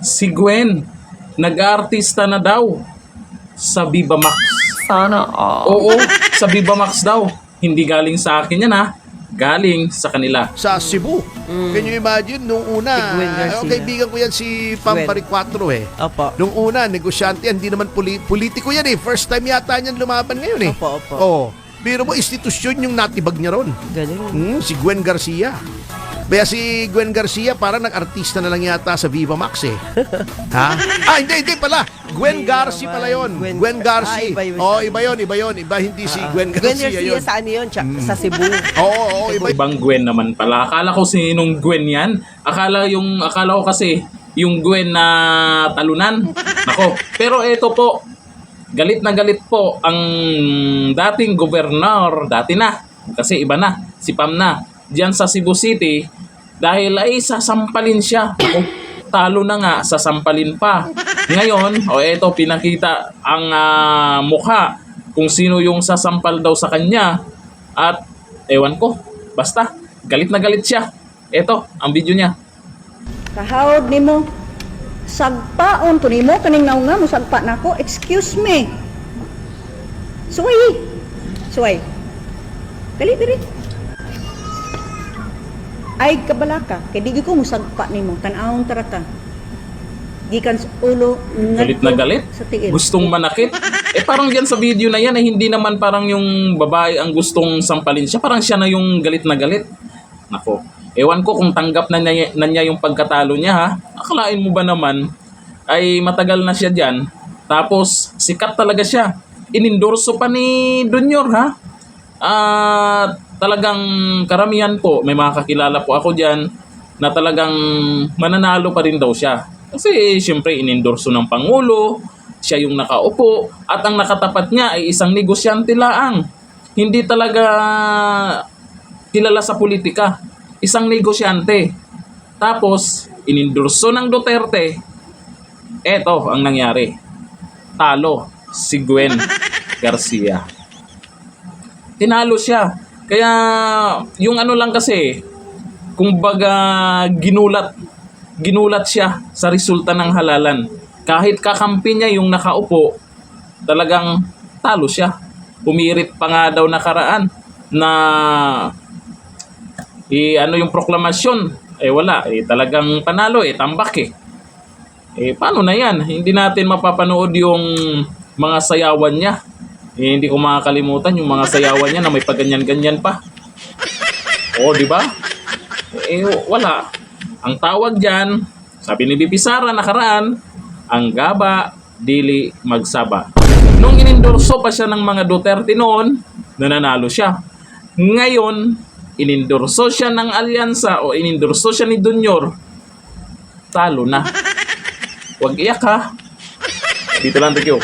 Si Gwen, nag-aartista na daw sa Viva Max. Sana all. Oo, sa Viva Max daw. Hindi galing sa akin yan ha. Galing sa kanila. Sa Cebu. Can you imagine, nung una, Si Gwen Garcia. kaibigan ko yan si Pampari 4 eh. Opo. Nung una, negosyante yan, hindi naman politiko yan eh. First time yata niyan lumaban ngayon eh. Opo, opo. Oo. Biro mo, institusyon yung natibag niya ron. Galing. Si Gwen Garcia. Kaya si Gwen Garcia parang nag-artista na lang yata sa Viva Max eh. Ha? Hindi pala. Gwen Garcia pala yun. Gwen Garcia. iba yun. Iba yun. Iba hindi si Gwen Gwen Garcia Garcia yun. sa ano yun? Sa Cebu. Oo, iba. Ibang Gwen naman pala. Akala ko sinong Gwen yan. Akala ko kasi yung Gwen na talunan. Nako. Pero eto po. Galit na galit po ang dating gobernador. Dati na. Kasi iba na. Si Pam na. Diyan sa Cebu City dahil ay sasampalin siya. Ako, talo na nga, sasampalin pa. Ngayon, eto pinakita ang mukha kung sino yung sasampal daw sa kanya at ewan ko, basta galit na galit siya. Eto, ang video niya. Kahawd nimo. Sagpaon to nimo kaning naunga mo sagpa nako. Excuse me. Suway. Suway. Dali diri. Ay kabalaka kay di ko mo sagpa nimo tan-awon tara ka. Gikan sa ulo Galit na galit. sa tiil. Gustong manakit. Parang yan sa video na yan hindi naman parang yung babae ang gustong sampalin siya. Parang siya na yung galit na galit. Nako. Ewan ko kung tanggap na niya yung pagkatalo niya ha. Akalain mo ba naman ay matagal na siya dyan. Tapos sikat talaga siya. Inendorso pa ni Junior ha. Talagang karamihan po, may mga kakilala po ako dyan na talagang mananalo pa rin daw siya. Kasi siyempre inendorso ng Pangulo, siya yung nakaupo, at ang nakatapat niya ay isang negosyante laang. Hindi talaga kilala sa politika, isang negosyante. Tapos, inendorso ng Duterte, eto ang nangyari. Talo si Gwen Garcia. Tinalo siya. Kaya yung ano lang kasi, kumbaga ginulat siya sa resulta ng halalan. Kahit kakampi niya yung nakaupo, talagang talo siya. Pumirit pa nga daw nakaraan na ano yung proklamasyon. Wala, talagang panalo tambak paano na yan? Hindi natin mapapanood yung mga sayawan niya. Hindi ko makakalimutan yung mga sayawan niya na may paganyan-ganyan pa. Di ba? Wala. Ang tawag diyan, sabi ni BP Sara nakaraan, ang gaba dili magsaba. Nung inendorso pa siya ng mga Duterte noon, nananalo siya. Ngayon, inendorso siya ng alyansa o inendorso siya ni Junior, talo na. Huwag iyak ha. Dito lang, thank you.